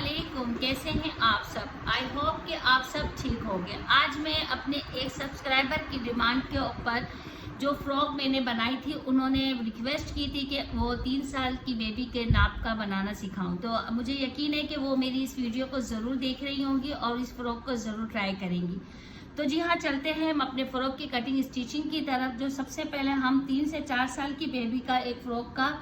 अस्सलामुअलैकुम, कैसे हैं आप सब। आई होप कि आप सब ठीक होंगे। आज मैं अपने एक सब्सक्राइबर की डिमांड के ऊपर जो फ्रॉक मैंने बनाई थी, उन्होंने रिक्वेस्ट की थी कि वो 3 साल की बेबी के नाप का बनाना सिखाऊं। तो मुझे यकीन है कि वो मेरी इस वीडियो को ज़रूर देख रही होंगी और इस फ्रॉक को ज़रूर ट्राई करेंगी। तो जी हाँ, चलते हैं हम अपने फ़्रॉक की कटिंग स्टिचिंग की तरफ। जो सबसे पहले हम 3 से 4 साल की बेबी का एक फ़्रॉक का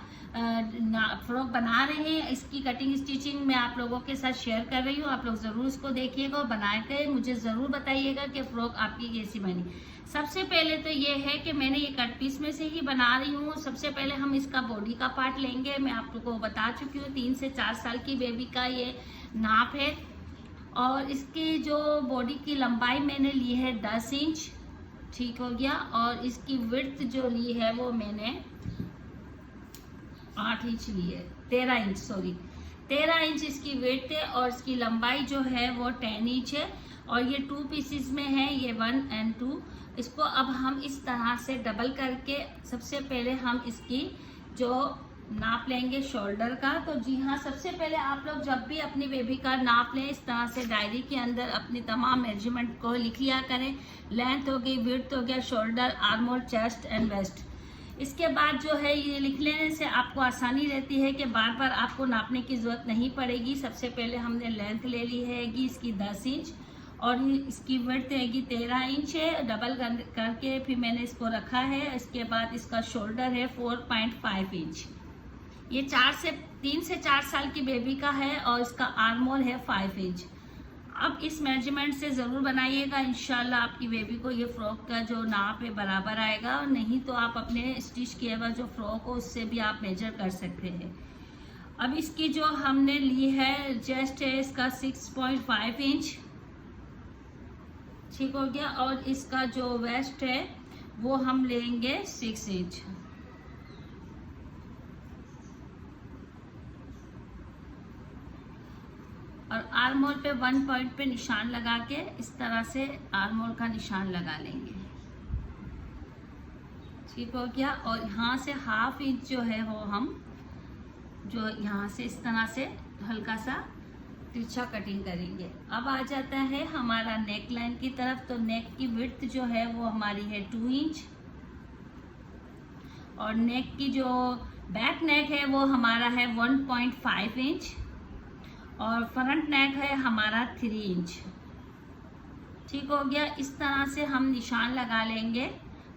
फ्रॉक बना रहे हैं। इसकी कटिंग स्टिचिंग मैं आप लोगों के साथ शेयर कर रही हूँ। आप लोग ज़रूर इसको देखिएगा और बना के मुझे ज़रूर बताइएगा कि फ़्रॉक आपकी कैसी बनी। सबसे पहले तो ये है कि मैंने ये कट पीस में से ही बना रही हूँ। सबसे पहले हम इसका बॉडी का पार्ट लेंगे। मैं आप लोगों को बता चुकी हूँ 3 से 4 साल की बेबी का ये नाप है। और इसकी जो बॉडी की लंबाई मैंने ली है 10 इंच, ठीक हो गया। और इसकी विड्थ जो ली है वो मैंने 8 इंच ली है, 13 इंच इसकी विड्थ है। और इसकी लंबाई जो है वो 10 इंच है। और ये 2 पीसेस में है, ये 1 और 2। इसको अब हम इस तरह से डबल करके सबसे पहले हम इसकी जो नाप लेंगे शोल्डर का। तो जी हाँ, सबसे पहले आप लोग जब भी अपनी बेबी का नाप लें, इस तरह से डायरी के अंदर अपनी तमाम मेजरमेंट को लिख लिया करें। लेंथ हो गई, विड्थ हो गया, shoulder, armhole, chest and waist. इसके बाद जो है ये लिख लेने से आपको आसानी रहती है कि बार बार आपको नापने की ज़रूरत नहीं पड़ेगी। सबसे पहले हमने लेंथ ले ली है इसकी 10 इंच और इसकी विड्थ रहेगी 13 इंच है। डबल करके फिर मैंने इसको रखा है। इसके बाद इसका शोल्डर है 4.5 इंच। ये 3 से 4 साल की बेबी का है। और इसका आर्म होल है 5 इंच। अब इस मेजरमेंट से ज़रूर बनाइएगा, इंशाल्लाह आपकी बेबी को ये फ्रॉक का जो नाप है बराबर आएगा। और नहीं तो आप अपने स्टिच किए हुआ जो फ्रॉक हो उससे भी आप मेजर कर सकते हैं। अब इसकी जो हमने ली है चेस्ट है इसका 6.5 इंच, ठीक हो गया। और इसका जो वेस्ट है वो हम लेंगे 6 इंच। और आर्म होल पे 1 पॉइंट पे निशान लगा के इस तरह से आर्म होल का निशान लगा लेंगे, ठीक हो गया। और यहाँ से 1/2 इंच जो है वो हम जो यहाँ से इस तरह से हल्का सा तिरछा कटिंग करेंगे। अब आ जाता है हमारा नेक लाइन की तरफ। तो नेक की विड्थ जो है वो हमारी है 2 इंच। और नेक की जो बैक नेक है वो हमारा है 1.5 इंच। और फ्रंट नेक है हमारा 3 इंच, ठीक हो गया। इस तरह से हम निशान लगा लेंगे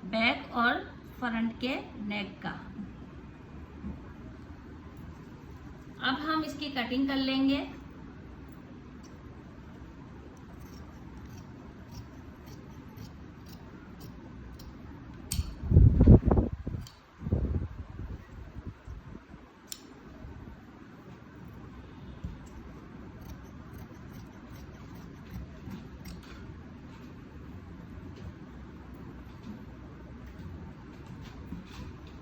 बैक और फ्रंट के नेक का। अब हम इसकी कटिंग कर लेंगे।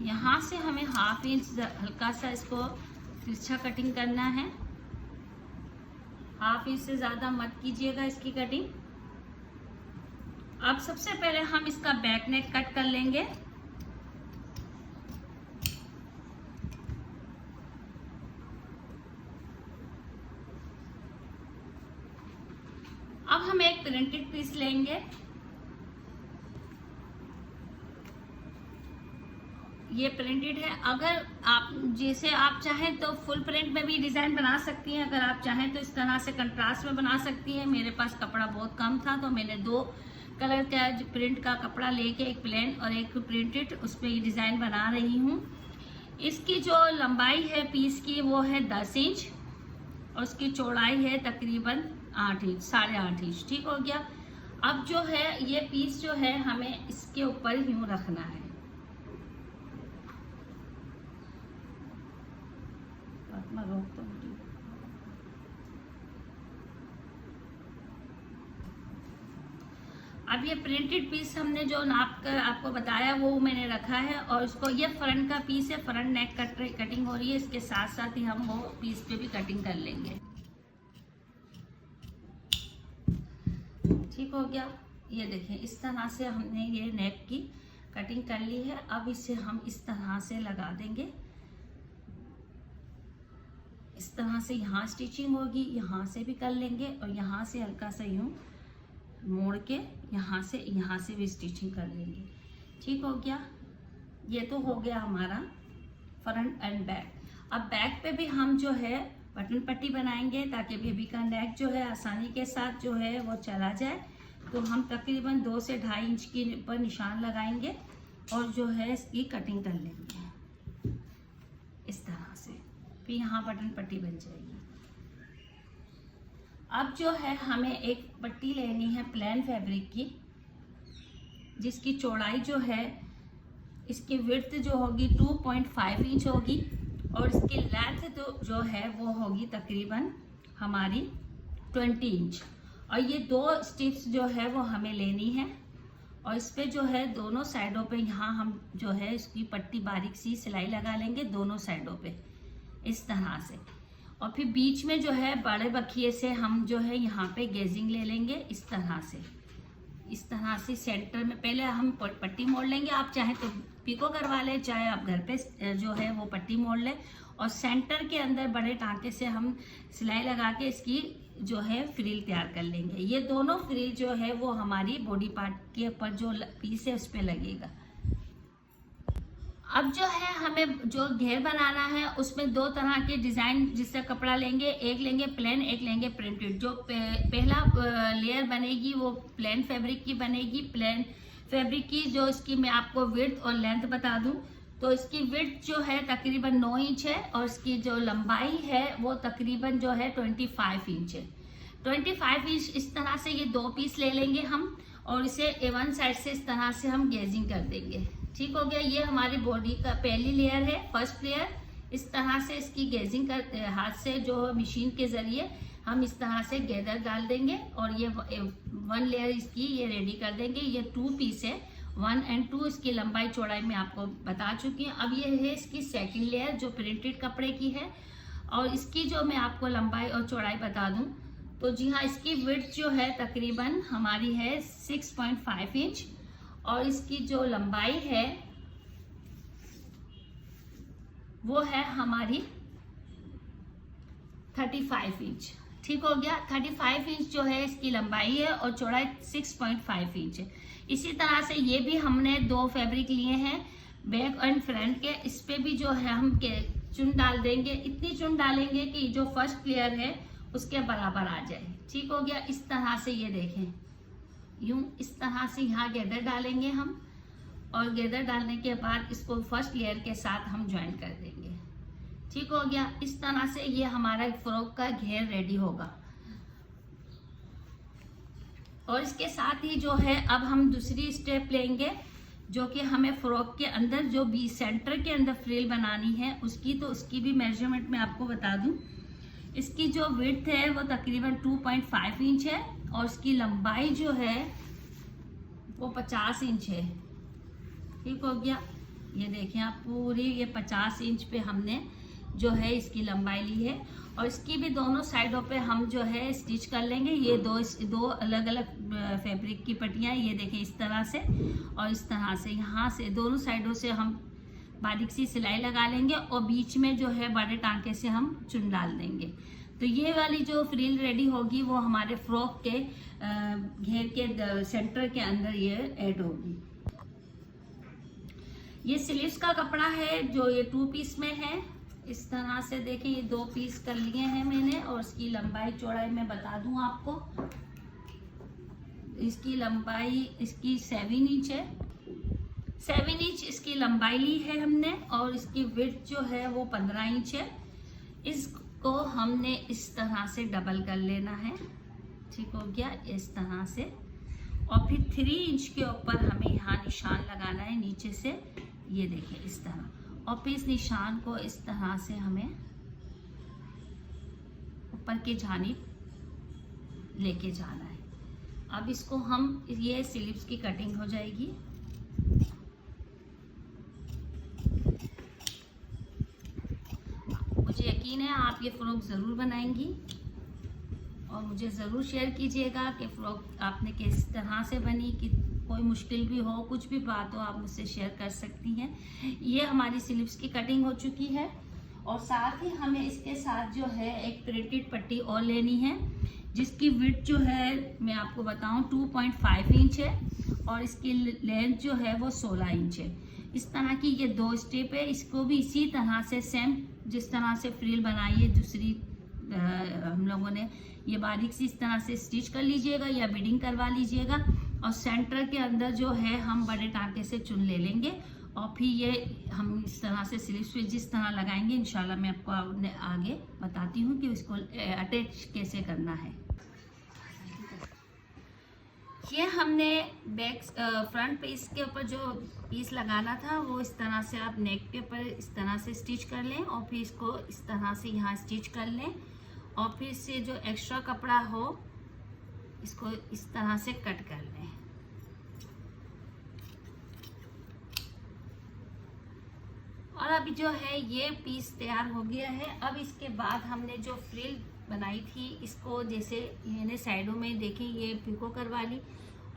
यहाँ से हमें 1/2 इंच हल्का सा इसको तिरछा कटिंग करना है। 1/2 इंच से ज़्यादा मत कीजिएगा इसकी कटिंग। अब सबसे पहले हम इसका बैक नेक कट कर लेंगे। अब हम एक प्रिंटेड पीस लेंगे। ये प्रिंटेड है। अगर आप जैसे आप चाहें तो फुल प्रिंट में भी डिज़ाइन बना सकती हैं। अगर आप चाहें तो इस तरह से कंट्रास्ट में बना सकती हैं। मेरे पास कपड़ा बहुत कम था तो मैंने 2 कलर का प्रिंट का कपड़ा लेके एक प्लेन और एक प्रिंटेड उस पर ये डिज़ाइन बना रही हूँ। इसकी जो लंबाई है पीस की वो है 10 इंच और उसकी चौड़ाई है तकरीबन 8 इंच, 8.5 इंच, ठीक हो गया। अब जो है ये पीस जो है हमें इसके ऊपर यूँ रखना है। रोक तो अब ये प्रिंटेड पीस हमने जो नाप कर आपको बताया वो मैंने रखा है। और इसको ये फ्रंट का पीस है, फ्रंट नेक कटिंग हो रही है। इसके साथ साथ ही हम वो पीस पे भी कटिंग कर लेंगे, ठीक हो गया। ये देखें इस तरह से हमने ये नेक की कटिंग कर ली है। अब इसे हम इस तरह से लगा देंगे इस तरह से यहाँ स्टिचिंग होगी, यहाँ से भी कर लेंगे और यहाँ से हल्का सा यूँ मोड़ के यहाँ से भी स्टिचिंग कर लेंगे। ठीक हो गया। ये तो हो गया हमारा फ्रंट एंड बैक। अब बैक पे भी हम जो है बटन पट्टी बनाएंगे ताकि बेबी का नेक जो है आसानी के साथ जो है वो चला जाए। तो हम तकरीबन 2 से 2.5 इंच की पर निशान लगाएंगे और जो है इसकी कटिंग कर लेंगे इस तरह से, फिर यहाँ बटन पट्टी बन जाएगी। अब जो है हमें एक पट्टी लेनी है प्लेन फैब्रिक की, जिसकी चौड़ाई जो है इसकी विड्थ जो होगी 2.5 इंच होगी और इसकी लेंथ जो है वो होगी तकरीबन हमारी 20 इंच। और ये 2 स्टिप्स जो है वो हमें लेनी है और इस पे जो है दोनों साइडों पे यहाँ हम जो है इसकी पट्टी बारीक सी सिलाई लगा लेंगे दोनों साइडों पे इस तरह से। और फिर बीच में जो है बड़े बखिए से हम जो है यहाँ पे गेजिंग ले लेंगे इस तरह से सेंटर में पहले हम पट्टी मोड़ लेंगे। आप चाहे तो पिको करवा लें, चाहे आप घर पे जो है वो पट्टी मोड़ लें और सेंटर के अंदर बड़े टांके से हम सिलाई लगा के इसकी जो है फ्रिल तैयार कर लेंगे। ये दोनों फ्रिल जो है वो हमारी बॉडी पार्ट के ऊपर जो पीस है उस पर लगेगा। अब जो है हमें जो घेर बनाना है उसमें 2 तरह के डिज़ाइन जिससे कपड़ा लेंगे, एक लेंगे प्लेन, एक लेंगे प्रिंटेड। जो पहला लेयर बनेगी वो प्लेन फैब्रिक की बनेगी। प्लेन फैब्रिक की जो इसकी मैं आपको विड्थ और लेंथ बता दूं तो इसकी विड्थ जो है तकरीबन 9 इंच है और इसकी जो लंबाई है वो तकरीबन जो है 25 इंच है। 25 इंच इस तरह से ये 2 पीस ले लेंगे हम और इसे A1 साइड से इस तरह से हम गेजिंग कर देंगे। ठीक हो गया। ये हमारी बॉडी का पहली लेयर है, फर्स्ट लेयर। इस तरह से इसकी गेजिंग कर हाथ से जो मशीन के जरिए हम इस तरह से गैदर डाल देंगे और ये 1 लेयर इसकी ये रेडी कर देंगे। ये 2 पीस है, 1 और 2। इसकी लंबाई चौड़ाई मैं आपको बता चुकी हूँ। अब ये है इसकी सेकंड लेयर जो प्रिंटेड कपड़े की है और इसकी जो मैं आपको लंबाई और चौड़ाई बता दूं तो जी हाँ, इसकी विड्थ जो है तकरीबन हमारी है 6.5 इंच और इसकी जो लंबाई है वो है हमारी 35 इंच। ठीक हो गया। 35 इंच जो है इसकी लंबाई है और चौड़ाई 6.5 इंच है। इसी तरह से ये भी हमने 2 फैब्रिक लिए हैं बैक एंड फ्रंट के। इस पे भी जो है हम चुन डाल देंगे, इतनी चुन डालेंगे कि जो फर्स्ट लेयर है उसके बराबर आ जाए। ठीक हो गया। इस तरह से ये देखें, यूं इस तरह से यहाँ गैदर डालेंगे हम और गैदर डालने के बाद इसको फर्स्ट लेयर के साथ हम ज्वाइन कर देंगे। ठीक हो गया। इस तरह से ये हमारा फ्रॉक का घेर रेडी होगा। और इसके साथ ही जो है अब हम दूसरी स्टेप लेंगे जो कि हमें फ्रॉक के अंदर जो भी सेंटर के अंदर फ्रिल बनानी है उसकी, तो उसकी भी मेजरमेंट मैं आपको बता दूं। इसकी जो विड्थ है वो तकरीबन 2.5 इंच है और इसकी लंबाई जो है वो 50 इंच है। ठीक हो गया। ये देखें आप, पूरी ये 50 इंच पे हमने जो है इसकी लंबाई ली है और इसकी भी दोनों साइडों पे हम जो है स्टिच कर लेंगे। ये दो अलग अलग फैब्रिक की पट्टियाँ, ये देखें इस तरह से और इस तरह से यहाँ से दोनों साइडों से हम बारीक सी सिलाई लगा लेंगे और बीच में जो है बड़े टांके से हम चुन डाल देंगे। तो ये वाली जो फ्रिल रेडी होगी वो हमारे फ्रॉक के घेर के सेंटर के अंदर ये ऐड होगी। ये स्लीव्स का कपड़ा है जो ये 2 पीस में है। इस तरह से देखें, ये 2 पीस कर लिए हैं मैंने और इसकी लंबाई चौड़ाई मैं बता दूं आपको। इसकी लंबाई इसकी 7 इंच है। 7 इंच इसकी लंबाई ली है हमने और इसकी विड्थ जो है वो 15 इंच है। इसको हमने इस तरह से डबल कर लेना है। ठीक हो गया। इस तरह से और फिर 3 इंच के ऊपर हमें यहाँ निशान लगाना है नीचे से, ये देखिए इस तरह। और फिर इस निशान को इस तरह से हमें ऊपर की जानिब लेके जाना है। अब इसको हम, ये स्लीव्स की कटिंग हो जाएगी। मुझे यकीन है आप ये फ्रॉक ज़रूर बनाएंगी और मुझे ज़रूर शेयर कीजिएगा कि फ्रॉक आपने किस तरह से बनी। कि कोई मुश्किल भी हो, कुछ भी बात हो, आप मुझसे शेयर कर सकती हैं। ये हमारी स्लीव्स की कटिंग हो चुकी है और साथ ही हमें इसके साथ जो है एक प्रिंटेड पट्टी और लेनी है, जिसकी विड्थ जो है मैं आपको बताऊं 2.5 इंच है और इसकी लेंथ जो है वो 16 इंच है। इस तरह की ये 2 स्टेप है। इसको भी इसी तरह से सेम जिस तरह से फ्रिल बनाई है दूसरी हम लोगों ने, ये बारीक सी इस तरह से स्टिच कर लीजिएगा या बीडिंग करवा लीजिएगा और सेंटर के अंदर जो है हम बड़े टांके से चुन ले लेंगे और फिर ये हम इस तरह से स्लीव्स पे जिस तरह लगाएंगे इंशाल्लाह मैं आपको आगे बताती हूँ कि इसको अटैच कैसे करना है। ये हमने बैक फ्रंट पीस के ऊपर जो पीस लगाना था वो इस तरह से आप नेक के ऊपर इस तरह से स्टिच कर लें और फिर इसको इस तरह से यहाँ स्टिच कर लें और फिर से जो एक्स्ट्रा कपड़ा हो इसको इस तरह से कट कर लें। और अभी जो है ये पीस तैयार हो गया है। अब इसके बाद हमने जो फ्रिल बनाई थी इसको जैसे मैंने साइडों में देखें ये पिको करवा ली।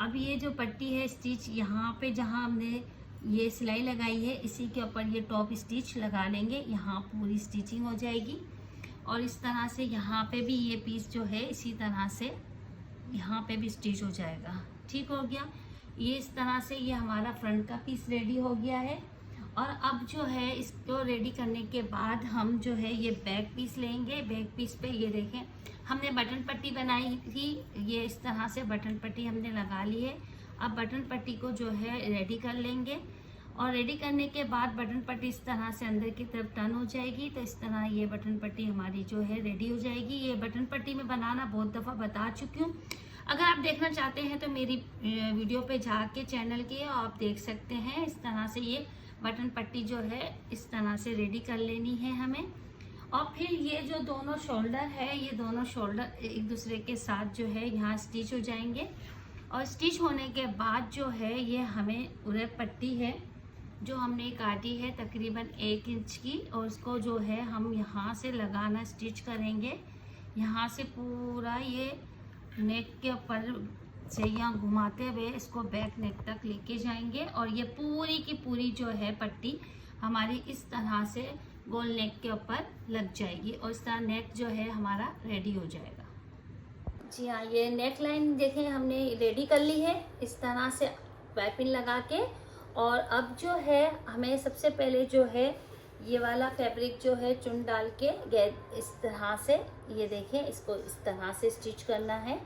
अब ये जो पट्टी है स्टिच यहाँ पे जहाँ हमने ये सिलाई लगाई है इसी के ऊपर ये टॉप स्टिच लगा लेंगे, यहाँ पूरी स्टिचिंग हो जाएगी। और इस तरह से यहाँ पे भी ये पीस जो है इसी तरह से यहाँ पे भी स्टिच हो जाएगा। ठीक हो गया। ये इस तरह से ये हमारा फ्रंट का पीस रेडी हो गया है। और अब जो है इसको रेडी करने के बाद हम जो है ये बैक पीस लेंगे। बैक पीस पे ये देखें हमने बटन पट्टी बनाई थी, ये इस तरह से बटन पट्टी हमने लगा ली है। अब बटन पट्टी को जो है रेडी कर लेंगे और रेडी करने के बाद बटन पट्टी इस तरह से अंदर की तरफ टर्न हो जाएगी। तो इस तरह ये बटन पट्टी हमारी जो है रेडी हो जाएगी। ये बटन पट्टी में बनाना बहुत दफ़ा बता चुकी हूँ। अगर आप देखना चाहते हैं तो मेरी वीडियो पे जाके चैनल के आप देख सकते हैं। इस तरह से ये बटन पट्टी जो है इस तरह से रेडी कर लेनी है हमें। और फिर ये जो दोनों शोल्डर है ये दोनों शोल्डर एक दूसरे के साथ जो है यहाँ स्टिच हो जाएंगे। और स्टिच होने के बाद जो है ये हमें पूरे पट्टी है जो हमने काटी है तकरीबन 1 इंच की और उसको जो है हम यहाँ से लगाना स्टिच करेंगे। यहाँ से पूरा ये नेक के ऊपर से यहाँ घुमाते हुए इसको बैक नेक तक लेके जाएंगे और ये पूरी की पूरी जो है पट्टी हमारी इस तरह से गोल नेक के ऊपर लग जाएगी और इस तरह नेक जो है हमारा रेडी हो जाएगा। जी हाँ, ये नेक लाइन देखें हमने रेडी कर ली है इस तरह से पाइपिंग लगा के। और अब जो है हमें सबसे पहले जो है ये वाला फैब्रिक जो है चुन डाल के इस तरह से ये देखें इसको इस तरह से स्टिच करना है।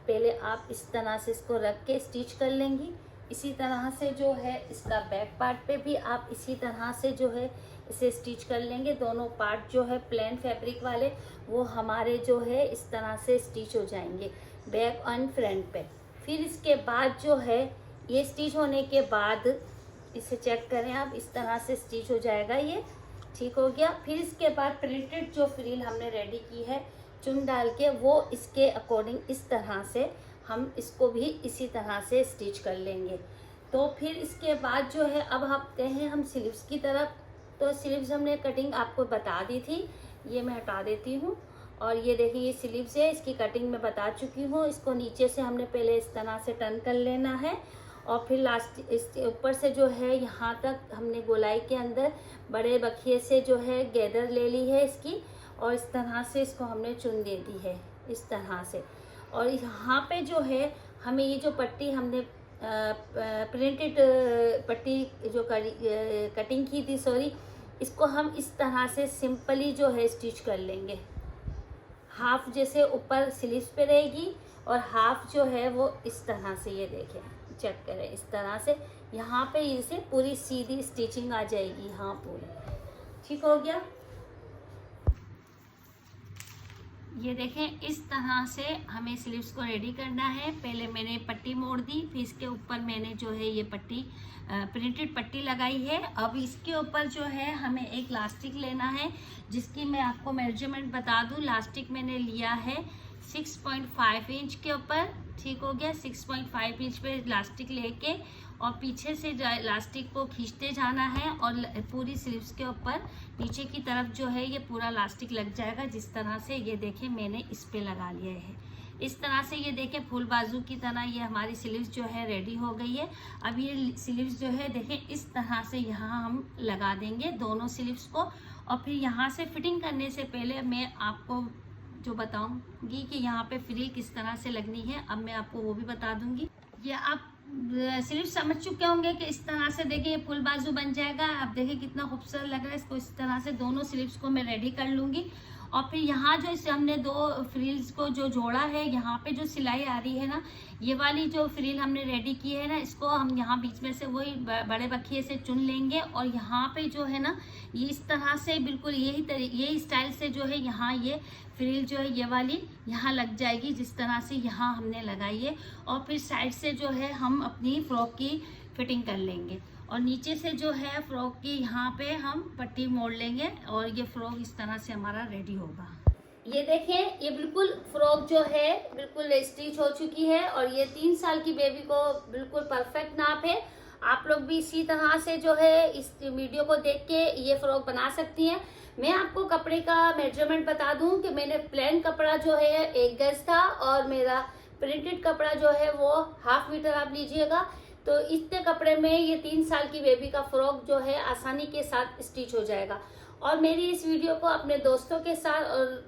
पहले आप इस तरह से इसको रख के स्टिच कर लेंगी। इसी तरह से जो है इसका बैक पार्ट पे भी आप इसी तरह से जो है इसे स्टिच कर लेंगे। दोनों पार्ट जो है प्लेन फैब्रिक वाले वो हमारे जो है इस तरह से स्टिच हो जाएंगे बैक एंड फ्रंट पे। फिर इसके बाद जो है ये स्टिच होने के बाद इसे चेक करें आप इस तरह से स्टिच हो जाएगा ये। ठीक हो गया। फिर इसके बाद प्रिंटेड जो फ्रिल हमने रेडी की है चुन डाल के वो इसके अकॉर्डिंग इस तरह से हम इसको भी इसी तरह से स्टिच कर लेंगे। तो फिर इसके बाद जो है अब आते हैं हम स्लीव्स की तरफ। तो स्लीव्स हमने कटिंग आपको बता दी थी, ये मैं हटा देती हूँ। और ये देखिए ये स्लीव्स है, इसकी कटिंग मैं बता चुकी हूँ। इसको नीचे से हमने पहले इस तरह से टर्न कर लेना है और फिर लास्ट इसके ऊपर से जो है यहाँ तक हमने गोलाई के अंदर बड़े बखिए से जो है गैदर ले ली है इसकी और इस तरह से इसको हमने चुन दे दी है इस तरह से। और यहाँ पे जो है हमें ये जो पट्टी हमने प्रिंटेड पट्टी जो कटिंग की थी सॉरी, इसको हम इस तरह से सिंपली जो है स्टिच कर लेंगे। हाफ जैसे ऊपर स्लीव्स पे रहेगी और हाफ जो है वो इस तरह से ये देखें चेक करें इस तरह से यहाँ पे इसे पूरी सीधी स्टिचिंग आ जाएगी। हाँ पूरी ठीक हो गया। ये देखें इस तरह से हमें स्लीव्स को रेडी करना है। पहले मैंने पट्टी मोड़ दी, फिर इसके ऊपर मैंने जो है ये पट्टी प्रिंटेड पट्टी लगाई है। अब इसके ऊपर जो है हमें एक लास्टिक लेना है जिसकी मैं आपको मेजरमेंट बता दूं। लास्टिक मैंने लिया है 6.5 इंच के ऊपर। ठीक हो गया। 6.5 इंच पे लास्टिक लेके और पीछे से लास्टिक को खींचते जाना है और पूरी स्लीव्स के ऊपर नीचे की तरफ जो है ये पूरा लास्टिक लग जाएगा। जिस तरह से ये देखें मैंने इस पे लगा लिया है इस तरह से। ये देखें फुल बाजू की तरह ये हमारी स्लीव्स जो है रेडी हो गई है। अब ये स्लीव्स जो है देखें इस तरह से यहाँ हम लगा देंगे दोनों स्लीव्स को और फिर यहाँ से फिटिंग करने से पहले मैं आपको जो बताऊंगी कि यहाँ पे फ्रिल किस तरह से लगनी है, अब मैं आपको वो भी बता दूंगी। ये आप सिर्फ समझ चुके होंगे कि इस तरह से देखिए ये फुल बाजू बन जाएगा। आप देखिए कितना खूबसूरत लग रहा है। इसको इस तरह से दोनों स्लीव्स को मैं रेडी कर लूंगी। और फिर यहाँ जो इसे हमने दो फ्रिल्स को जो जोड़ा है, यहाँ पे जो सिलाई आ रही है ना, ये वाली जो फ्रिल हमने रेडी की है ना, इसको हम यहाँ बीच में से वही बड़े बखिए से चुन लेंगे। और यहाँ पे जो है ना, ये इस तरह से बिल्कुल यही स्टाइल से जो है यहाँ ये फ्रिल जो है ये वाली यहाँ लग जाएगी, जिस तरह से यहाँ हमने लगाई है। और फिर साइड से जो है हम अपनी फ्रॉक की फिटिंग कर लेंगे। और नीचे से जो है फ्रॉक की यहाँ पे हम पट्टी मोड़ लेंगे और ये फ्रॉक इस तरह से हमारा रेडी होगा। ये देखें, ये बिल्कुल फ्रॉक जो है बिल्कुल स्टिच हो चुकी है और ये 3 साल की बेबी को बिल्कुल परफेक्ट नाप है। आप लोग भी इसी तरह से जो है इस वीडियो को देख के ये फ्रॉक बना सकती हैं। मैं आपको कपड़े का मेजरमेंट बता दूं कि मैंने प्लेन कपड़ा जो है 1 गज था और मेरा प्रिंटेड कपड़ा जो है वो 1/2 मीटर आप लीजिएगा। तो इतने कपड़े में ये 3 साल की बेबी का फ्रॉक जो है आसानी के साथ स्टिच हो जाएगा। और मेरी इस वीडियो को अपने दोस्तों के साथ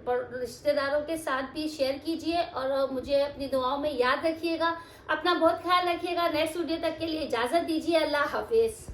और रिश्तेदारों के साथ भी शेयर कीजिए और मुझे अपनी दुआओं में याद रखिएगा। अपना बहुत ख्याल रखिएगा। नेक्स्ट वीडियो तक के लिए इजाजत दीजिए। अल्लाह हाफिज।